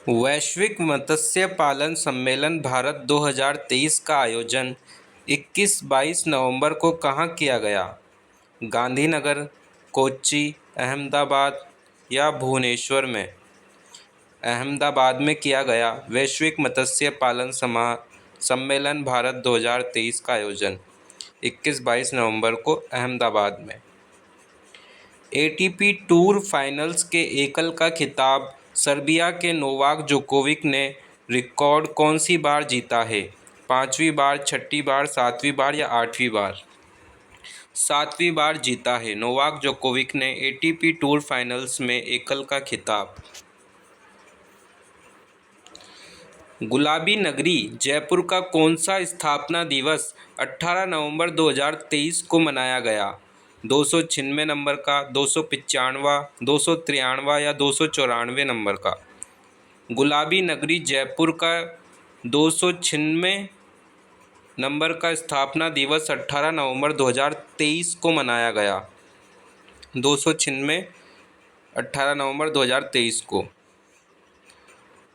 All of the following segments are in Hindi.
वैश्विक मत्स्य पालन सम्मेलन भारत 2023 का आयोजन 21-22 नवंबर को कहाँ किया गया? गांधीनगर, कोच्चि, अहमदाबाद या भुवनेश्वर में? अहमदाबाद में किया गया। वैश्विक मत्स्य पालन सम्मेलन भारत 2023 का आयोजन 21-22 नवंबर को अहमदाबाद में। एटीपी टूर फाइनल्स के एकल का खिताब सर्बिया के नोवाक जोकोविक ने रिकॉर्ड कौन सी बार जीता है? 5वीं बार, 6ठी बार, 7वीं बार या 8वीं बार? 7वीं बार जीता है नोवाक जोकोविक ने एटीपी टूर फाइनल्स में एकल का खिताब। गुलाबी नगरी जयपुर का कौन सा स्थापना दिवस 18 नवंबर 2023 को मनाया गया? 296 नंबर का, 295, 293 या 294 नंबर का? गुलाबी नगरी जयपुर का 296 नंबर का स्थापना दिवस 18 नवंबर 2023 को मनाया गया। 296 18 नवंबर 2023 को।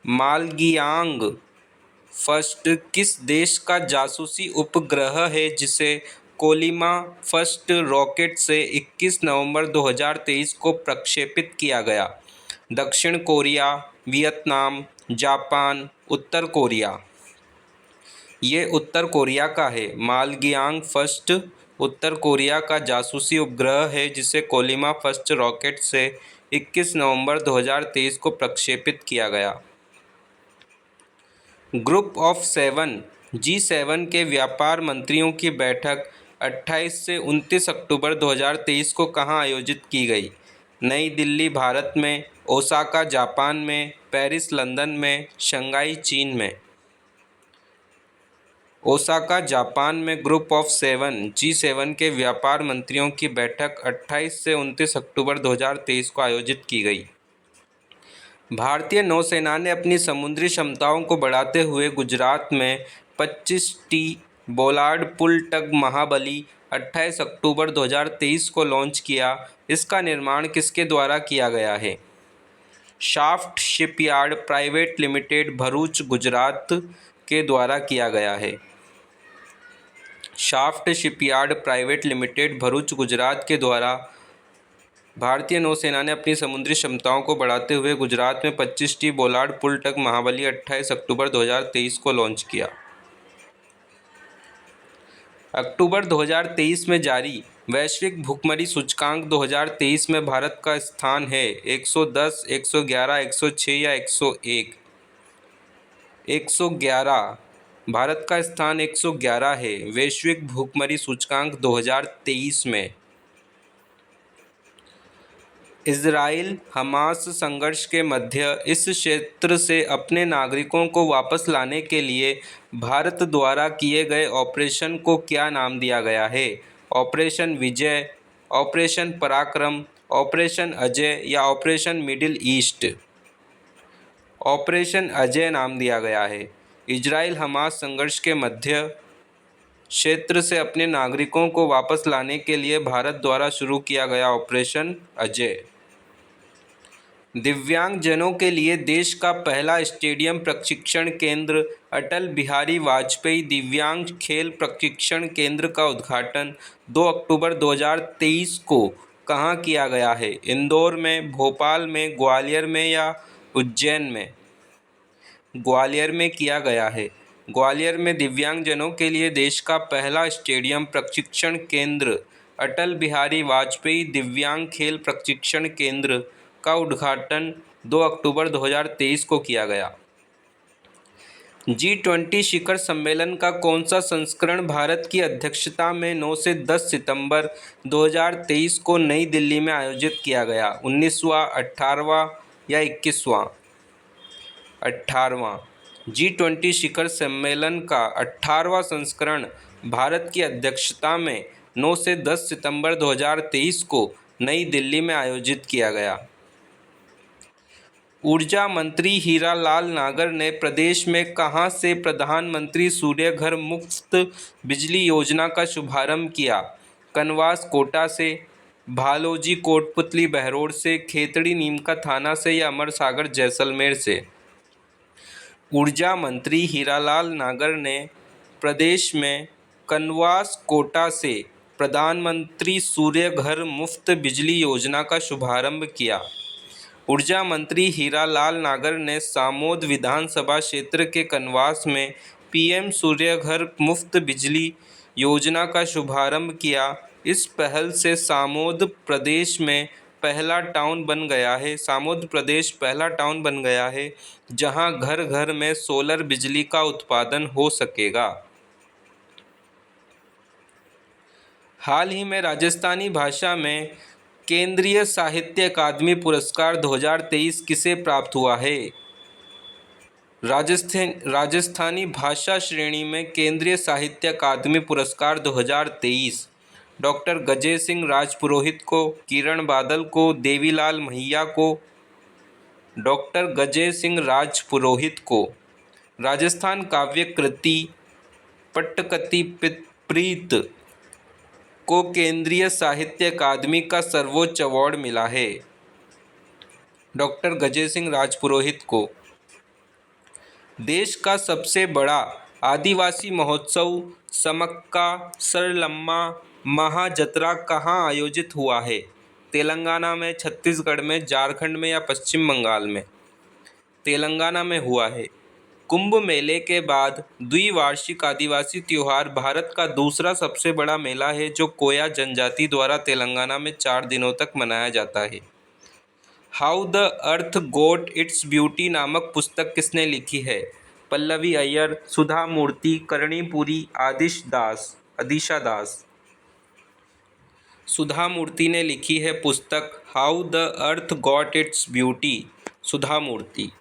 मालगियांग फर्स्ट किस देश का जासूसी उपग्रह है जिसे कोलिमा फर्स्ट रॉकेट से 21 नवंबर 2023 को प्रक्षेपित किया गया? दक्षिण कोरिया, वियतनाम, जापान, उत्तर कोरिया? ये उत्तर कोरिया का है। मालगियांग फर्स्ट उत्तर कोरिया का जासूसी उपग्रह है जिसे कोलिमा फर्स्ट रॉकेट से 21 नवंबर 2023 को प्रक्षेपित किया गया। ग्रुप ऑफ 7 G7 के व्यापार मंत्रियों की बैठक 28 से 29 अक्टूबर 2023 को कहाँ आयोजित की गई? नई दिल्ली भारत में, ओसाका जापान में, पेरिस लंदन में, शंघाई चीन में? ओसाका जापान में ग्रुप ऑफ 7 G7 के व्यापार मंत्रियों की बैठक 28 से 29 अक्टूबर 2023 को आयोजित की गई। भारतीय नौसेना ने अपनी समुद्री क्षमताओं को बढ़ाते हुए गुजरात में 25T बोलार्ड पुल टग महाबली 28 अक्टूबर 2023 को लॉन्च किया। इसका निर्माण किसके द्वारा किया गया है? Shaft shipyard private limited Bharuch Gujarat के द्वारा किया गया है। Shaft shipyard private limited Bharuch Gujarat के द्वारा भारतीय नौसेना ने अपनी समुद्री क्षमताओं को बढ़ाते हुए गुजरात में 25T बोलार्ड पुल टग महाबली 28 अक्टूबर 2023 को लॉन्च किया। अक्टूबर 2023 में जारी वैश्विक भुखमरी सूचकांक 2023 में भारत का स्थान है 110, 111, 106 या 101? 111। भारत का स्थान 111 है वैश्विक भुखमरी सूचकांक 2023 में। इजराइल हमास संघर्ष के मध्य इस क्षेत्र से अपने नागरिकों को वापस लाने के लिए भारत द्वारा किए गए ऑपरेशन को क्या नाम दिया गया है? ऑपरेशन विजय, ऑपरेशन पराक्रम, ऑपरेशन अजय या operation middle east? Operation Ajay नाम दिया गया है। इजराइल हमास संघर्ष के मध्य क्षेत्र से अपने नागरिकों को वापस लाने के लिए भारत द्वारा शुरू किया गया ऑपरेशन अजय। दिव्यांगजनों के लिए देश का पहला स्टेडियम प्रशिक्षण केंद्र अटल बिहारी वाजपेयी दिव्यांग खेल प्रशिक्षण केंद्र का उद्घाटन 2 अक्टूबर 2023 को कहाँ किया गया है? इंदौर में, भोपाल में, ग्वालियर में या उज्जैन में? ग्वालियर में किया गया है। ग्वालियर में दिव्यांगजनों के लिए देश का पहला स्टेडियम प्रशिक्षण केंद्र अटल बिहारी वाजपेयी दिव्यांग खेल प्रशिक्षण केंद्र का उद्घाटन 2 अक्टूबर 2023 को किया गया। G20 शिखर सम्मेलन का कौन सा संस्करण भारत की अध्यक्षता में 9 से 10 सितंबर 2023 को नई दिल्ली में आयोजित किया गया? 19वां, 18वां या 21वां? 18वां। G20 शिखर सम्मेलन का 18वां संस्करण भारत की अध्यक्षता में 9 से 10 सितंबर 2023 को नई दिल्ली में आयोजित किया गया। ऊर्जा मंत्री हीरालाल नागर ने प्रदेश में कहां से प्रधानमंत्री सूर्य घर मुफ्त बिजली योजना का शुभारंभ किया? कनवास कोटा से, भालोजी कोटपुतली बहरोड से, खेतड़ी नीमका थाना से या अमर सागर जैसलमेर से? ऊर्जा मंत्री हीरालाल नागर ने प्रदेश में कनवास कोटा से प्रधानमंत्री सूर्य घर मुफ्त बिजली योजना का शुभारंभ किया। ऊर्जा मंत्री हीरालाल नागर ने सामोद विधानसभा क्षेत्र के कनवास में पीएम सूर्य घर मुफ्त बिजली योजना का शुभारंभ किया। इस पहल से सामोद प्रदेश में पहला टाउन बन गया है जहां घर घर में सोलर बिजली का उत्पादन हो सकेगा। हाल ही में राजस्थानी भाषा में केंद्रीय साहित्य अकादमी पुरस्कार 2023 किसे प्राप्त हुआ है? राजस्थानी भाषा श्रेणी में केंद्रीय साहित्य अकादमी पुरस्कार 2023 डॉक्टर गजेंद्र सिंह राजपुरोहित को, किरण बादल को, देवीलाल महिया को, डॉक्टर गजेंद्र सिंह राजपुरोहित को। राजस्थान काव्य कृति पट्टकथी प्रीत को केंद्रीय साहित्य अकादमी का सर्वोच्च अवार्ड मिला है। डॉक्टर गजेंद्र सिंह राजपुरोहित को। देश का सबसे बड़ा आदिवासी महोत्सव समक्का सरलम्मा महाजत्रा कहाँ आयोजित हुआ है? तेलंगाना में, छत्तीसगढ़ में, झारखंड में या पश्चिम बंगाल में? तेलंगाना में हुआ है। कुंभ मेले के बाद द्विवार्षिक आदिवासी त्योहार भारत का दूसरा सबसे बड़ा मेला है जो कोया जनजाति द्वारा तेलंगाना में 4 दिनों तक मनाया जाता है। How the earth got its beauty नामक पुस्तक किसने लिखी है? पल्लवी अय्यर, सुधा मूर्ति, कर्णीपुरी, अदिशा दास। सुधा मूर्ति ने लिखी है पुस्तक how the earth got its beauty. Sudha Murthy.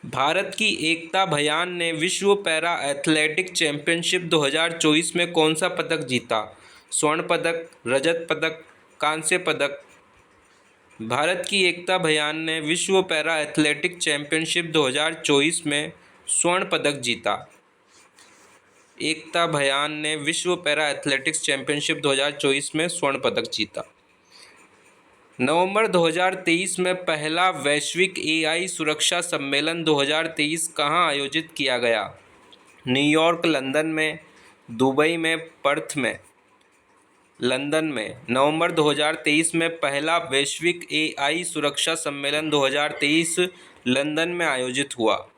Bharat की एकता भयान ने विश्व पैरा एथलेटिक चैंपियनशिप 2024 में कौन सा पदक जीता? स्वर्ण पदक, रजत पदक, कांस्य पदक। भारत की एकता भयान ने विश्व पैरा एथलेटिक चैंपियनशिप 2024 में स्वर्ण पदक जीता। एकता भयान ने विश्व पैरा एथलेटिक्स चैंपियनशिप 2024 में स्वर्ण पदक जीता। नवंबर 2023 में पहला वैश्विक एआई सुरक्षा सम्मेलन 2023 कहाँ आयोजित किया गया? न्यूयॉर्क, लंदन में, दुबई में, पर्थ में। लंदन में। नवंबर 2023 में पहला वैश्विक एआई सुरक्षा सम्मेलन 2023 लंदन में आयोजित हुआ।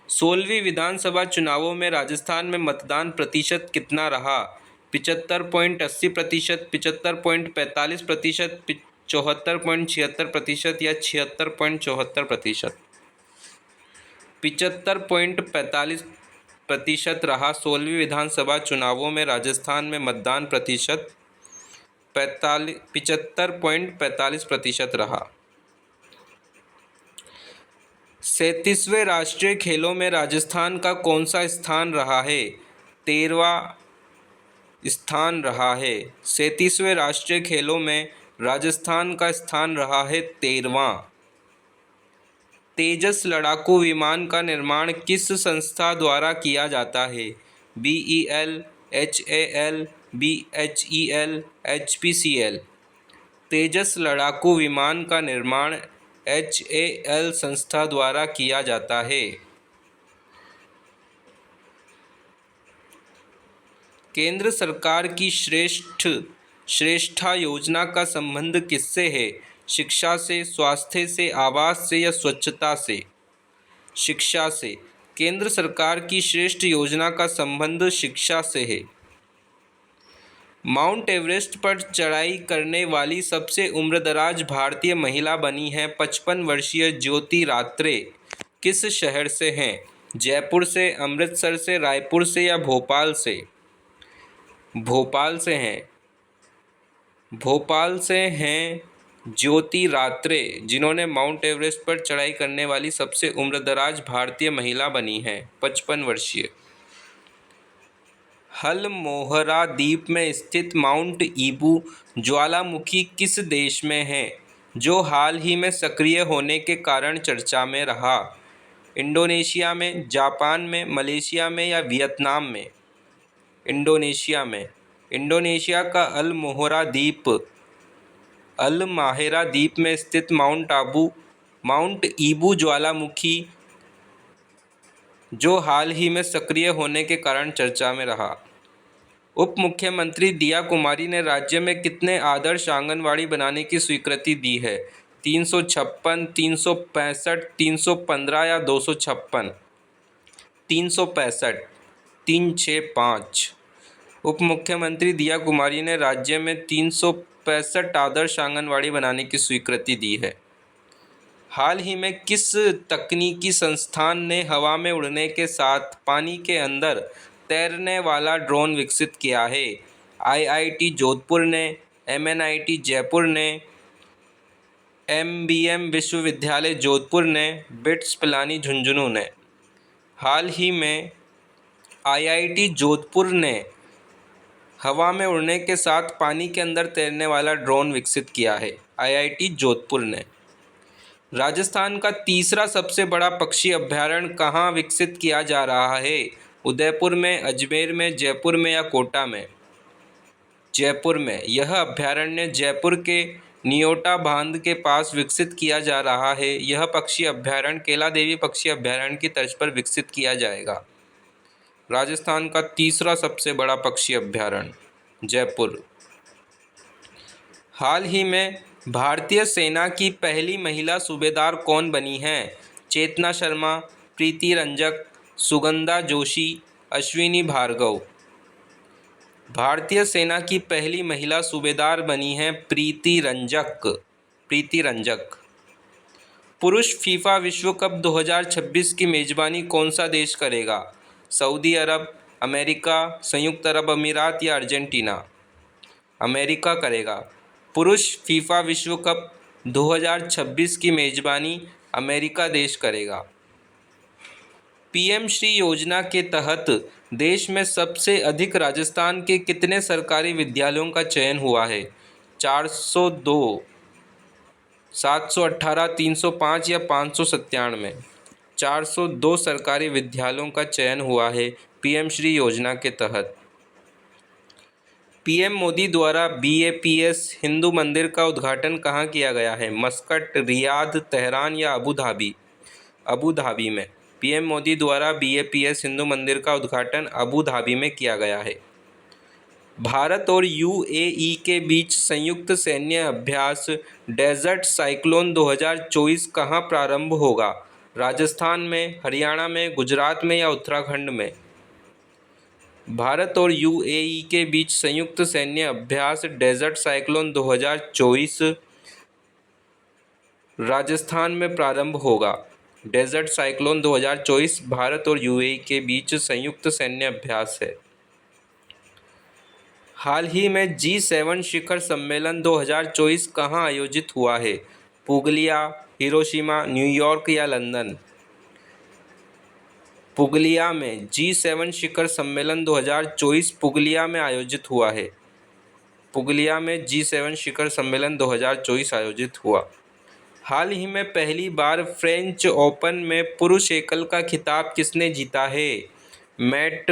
16वीं विधानसभा चुनावों में राजस्थान में मतदान प्रतिशत कितना रहा? 75.80%, 75.45%, 74.76% या 76.74%? 75.45% रहा। 16वीं विधानसभा चुनावों में राजस्थान में मतदान प्रतिशत 75.45% रहा। 37वें राष्ट्रीय खेलों में राजस्थान का कौन सा स्थान रहा है? 13वां स्थान रहा है। 37वें राष्ट्रीय खेलों में राजस्थान का स्थान रहा है 13वां। तेजस लड़ाकू विमान का निर्माण किस संस्था द्वारा किया जाता है? BEL, HAL, BHEL, HPCL। तेजस लड़ाकू विमान का निर्माण HAL संस्था द्वारा किया जाता है। केंद्र सरकार की श्रेष्ठा योजना का संबंध किससे है? शिक्षा से, स्वास्थ्य से, आवास से या स्वच्छता से? शिक्षा से। केंद्र सरकार की श्रेष्ठ योजना का संबंध शिक्षा से है। माउंट एवरेस्ट पर चढ़ाई करने वाली सबसे उम्रदराज भारतीय महिला बनी हैं 55 वर्षीय ज्योति रात्रे। किस शहर से हैं? जयपुर से, अमृतसर से, रायपुर से या भोपाल से? भोपाल से हैं। भोपाल से हैं ज्योति रात्रे, जिन्होंने माउंट एवरेस्ट पर चढ़ाई करने वाली सबसे उम्रदराज भारतीय महिला बनी हैं 55 वर्षीय। हलमोहरा द्वीप में स्थित माउंट ईबू ज्वालामुखी किस देश में है, जो हाल ही में सक्रिय होने के कारण चर्चा में रहा? इंडोनेशिया में, जापान में, मलेशिया में या वियतनाम में? इंडोनेशिया में। इंडोनेशिया का अल माहेरा द्वीप में स्थित माउंट आबू माउंट ईबू ज्वालामुखी जो हाल ही में सक्रिय होने के कारण चर्चा में रहा। उप मुख्यमंत्री दिया कुमारी ने राज्य में कितने आदर्श आंगनवाड़ी बनाने की स्वीकृति दी है? 356, 365, 315 या 256? 365, 365। उप मुख्यमंत्री दिया कुमारी ने राज्य में 365 आदर्श आंगनवाड़ी बनाने की स्वीकृति दी है। हाल ही में किस तकनीकी संस्थान ने हवा में उड़ने के साथ पानी के अंदर तैरने वाला ड्रोन विकसित किया है? आईआईटी जोधपुर ने, एमएनआईटी जयपुर ने, एमबीएम विश्वविद्यालय जोधपुर ने, बिट्स पिलानी झुंझुनू ने। हाल ही में आईआईटी जोधपुर ने हवा में उड़ने के साथ पानी के अंदर तैरने वाला ड्रोन विकसित किया है। आईआईटी जोधपुर ने। राजस्थान का तीसरा सबसे बड़ा पक्षी अभयारण्य कहाँ विकसित किया जा रहा है? उदयपुर में, अजमेर में, जयपुर में या कोटा में? जयपुर में। यह अभयारण्य जयपुर के नियोटा बांध के पास विकसित किया जा रहा है। यह पक्षी अभयारण्य केला देवी पक्षी अभयारण्य की तर्ज पर विकसित किया जाएगा। राजस्थान का तीसरा सबसे बड़ा पक्षी अभयारण्य जयपुर। हाल ही में भारतीय सेना की पहली महिला सूबेदार कौन बनी हैं? चेतना शर्मा, प्रीति रंजक, सुगंधा जोशी, अश्विनी भार्गव। भारतीय सेना की पहली महिला सूबेदार बनी हैं प्रीति रंजक। प्रीति रंजक। पुरुष फीफा विश्व कप 2026 की मेज़बानी कौन सा देश करेगा? सऊदी अरब, अमेरिका, संयुक्त अरब अमीरात या अर्जेंटीना? अमेरिका करेगा। पुरुष फीफा विश्व कप 2026 की मेज़बानी अमेरिका देश करेगा। पीएम श्री योजना के तहत देश में सबसे अधिक राजस्थान के कितने सरकारी विद्यालयों का चयन हुआ है? 402, 718, 305 या 597? 402 सरकारी विद्यालयों का चयन हुआ है पीएम श्री योजना के तहत। पीएम मोदी द्वारा बीएपीएस हिंदू मंदिर का उद्घाटन कहाँ किया गया है? मस्कट, रियाद, तेहरान या अबू धाबी? अबू धाबी में। पीएम मोदी द्वारा बीएपीएस हिंदू मंदिर का उद्घाटन अबू धाबी में किया गया है। भारत और यूएई के बीच संयुक्त सैन्य अभ्यास डेजर्ट साइक्लोन 2024 कहाँ प्रारंभ होगा? राजस्थान में, हरियाणा में, गुजरात में या उत्तराखंड में? भारत और यूएई के बीच संयुक्त सैन्य अभ्यास डेजर्ट साइक्लोन 2024 राजस्थान में प्रारंभ होगा। डेजर्ट साइक्लोन 2024 भारत और यूएई के बीच संयुक्त सैन्य अभ्यास है। हाल ही में G7 शिखर सम्मेलन 2024 कहाँ आयोजित हुआ है? पुगलिया, हिरोशिमा, न्यूयॉर्क या लंदन? पुगलिया में। G7 शिखर सम्मेलन 2024 पुगलिया में आयोजित हुआ है। पुगलिया में G7 शिखर सम्मेलन 2024 आयोजित हुआ। हाल ही में पहली बार फ्रेंच ओपन में पुरुष एकल का खिताब किसने जीता है? मैट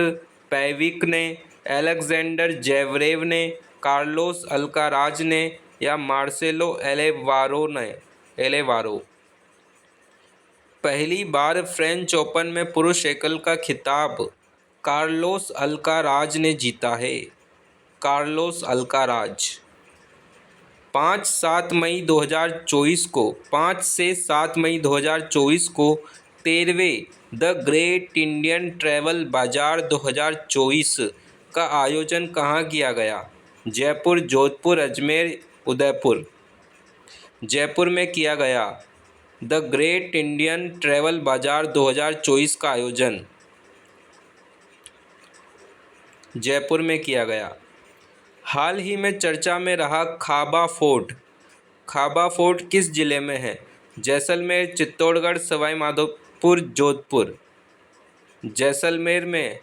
पैविक ने, एलेक्जेंडर जेवरेव ने, कार्लोस अल्काराज ने या मार्सेलो एलेवारो? पहली बार फ्रेंच ओपन में पुरुष एकल का खिताब कार्लोस अल्काराज ने जीता है। Carlos Alcaraz. 5 से 7 मई 2024 को 13वें द ग्रेट इंडियन ट्रैवल बाजार 2024 का आयोजन कहाँ किया गया? जयपुर, जोधपुर, अजमेर, उदयपुर? जयपुर में किया गया। द ग्रेट इंडियन ट्रैवल बाजार 2024 का आयोजन जयपुर में किया गया। हाल ही में चर्चा में रहा खाबा फोर्ट। खाबा फोर्ट किस जिले में है? जैसलमेर, चित्तौड़गढ़, सवाई माधोपुर, जोधपुर? जैसलमेर में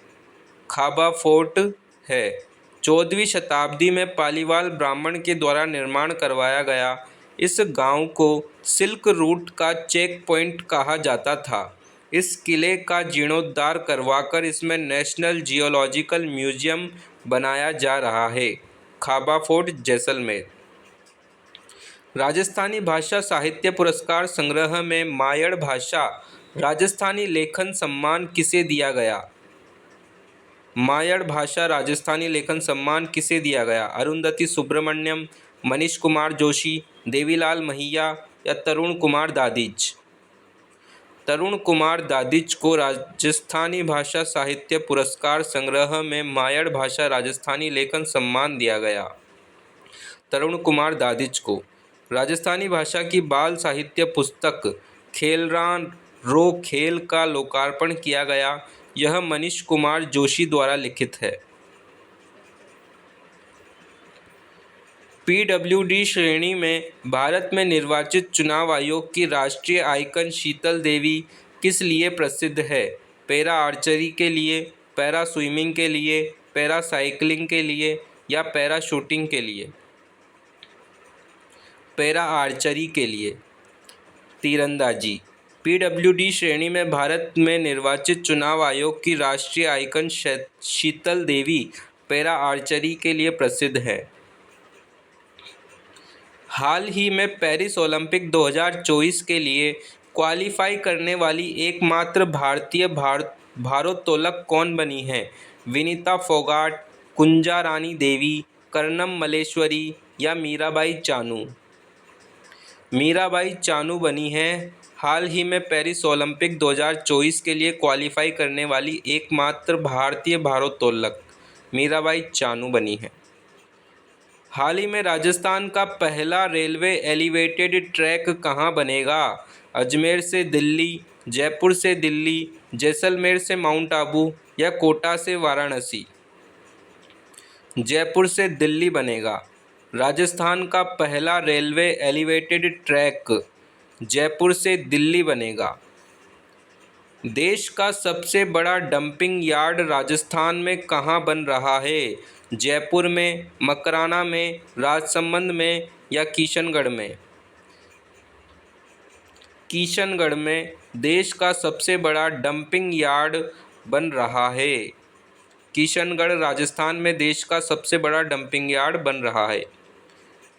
खाबा फोर्ट है। 14वीं शताब्दी में पालीवाल ब्राह्मण के द्वारा निर्माण करवाया गया इस गांव को सिल्क रूट का चेक पॉइंट कहा जाता था। इस किले का जीर्णोद्धार करवाकर इसमें नेशनल जियोलॉजिकल म्यूजियम बनाया जा रहा है। खाबा फोर्ट, जैसलमेर। राजस्थानी भाषा साहित्य पुरस्कार संग्रह में मायड़ भाषा राजस्थानी लेखन सम्मान किसे दिया गया? मायड़ भाषा राजस्थानी लेखन सम्मान किसे दिया गया? अरुंधति सुब्रमण्यम, मनीष कुमार जोशी, देवीलाल महिया या तरुण कुमार दादिच? तरुण कुमार दादिच को राजस्थानी भाषा साहित्य पुरस्कार संग्रह में मायड़ भाषा राजस्थानी लेखन सम्मान दिया गया। तरुण कुमार दादिच को राजस्थानी भाषा की बाल साहित्य पुस्तक खेलरान रो खेल का लोकार्पण किया गया। यह मनीष कुमार जोशी द्वारा लिखित है। पीडब्ल्यूडी श्रेणी में भारत में निर्वाचित चुनाव आयोग की राष्ट्रीय आइकन शीतल देवी किस लिए प्रसिद्ध है? पैरा आर्चरी के लिए, पैरा स्विमिंग के लिए, पैरा साइकिलिंग के लिए या पैरा शूटिंग के लिए? पैरा आर्चरी के लिए। तीरंदाजी। पीडब्ल्यूडी श्रेणी में भारत में निर्वाचित चुनाव आयोग की राष्ट्रीय आइकन शीतल देवी पैरा आर्चरी के लिए प्रसिद्ध है। हाल ही में पेरिस ओलंपिक 2024 के लिए क्वालिफाई करने वाली एकमात्र भारतीय भारोत्तोलक कौन बनी है? विनीता फोगाट, कुंजा रानी देवी, कर्णम मल्लेश्वरी या मीराबाई चानू? मीराबाई चानू बनी हैं हाल ही में पेरिस ओलंपिक 2024 के लिए क्वालिफाई करने वाली एकमात्र भारतीय भारोत्तोलक मीराबाई चानू बनी है। हाल ही में राजस्थान का पहला रेलवे एलिवेटेड ट्रैक कहाँ बनेगा? अजमेर से दिल्ली, जयपुर से दिल्ली, जैसलमेर से माउंट आबू या कोटा से वाराणसी? जयपुर से दिल्ली बनेगा। राजस्थान का पहला रेलवे एलिवेटेड ट्रैक जयपुर से दिल्ली बनेगा। देश का सबसे बड़ा डंपिंग यार्ड राजस्थान में कहाँ बन रहा है? जयपुर में, मकराना में, राजसमंद में या किशनगढ़ में? किशनगढ़ में देश का सबसे बड़ा डंपिंग यार्ड बन रहा है। किशनगढ़ राजस्थान में देश का सबसे बड़ा डंपिंग यार्ड बन रहा है।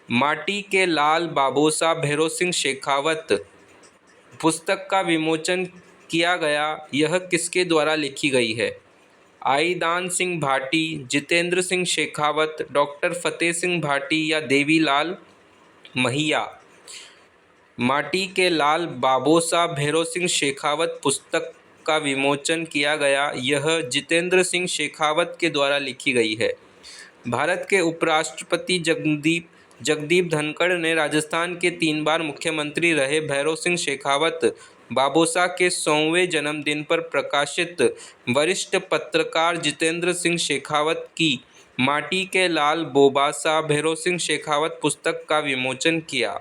माटी के लाल बाबोसा भैरों सिंह शेखावत पुस्तक का विमोचन किया गया। यह किसके द्वारा लिखी गई है? आईदान सिंह भाटी, जितेंद्र सिंह शेखावत, डॉक्टर फतेह सिंह भाटी या देवीलाल महिया? माटी के लाल बाबोसा भैरों सिंह शेखावत पुस्तक का विमोचन किया गया। यह जितेंद्र सिंह शेखावत के द्वारा लिखी गई है। भारत के उपराष्ट्रपति जगदीप धनखड़ ने राजस्थान के 3 बार मुख्यमंत्री रहे भैरों सिंह शेखावत बाबोसा के 100वें जन्मदिन पर प्रकाशित वरिष्ठ पत्रकार जितेंद्र सिंह शेखावत की माटी के लाल बाबोसा भैरों सिंह शेखावत पुस्तक का विमोचन किया।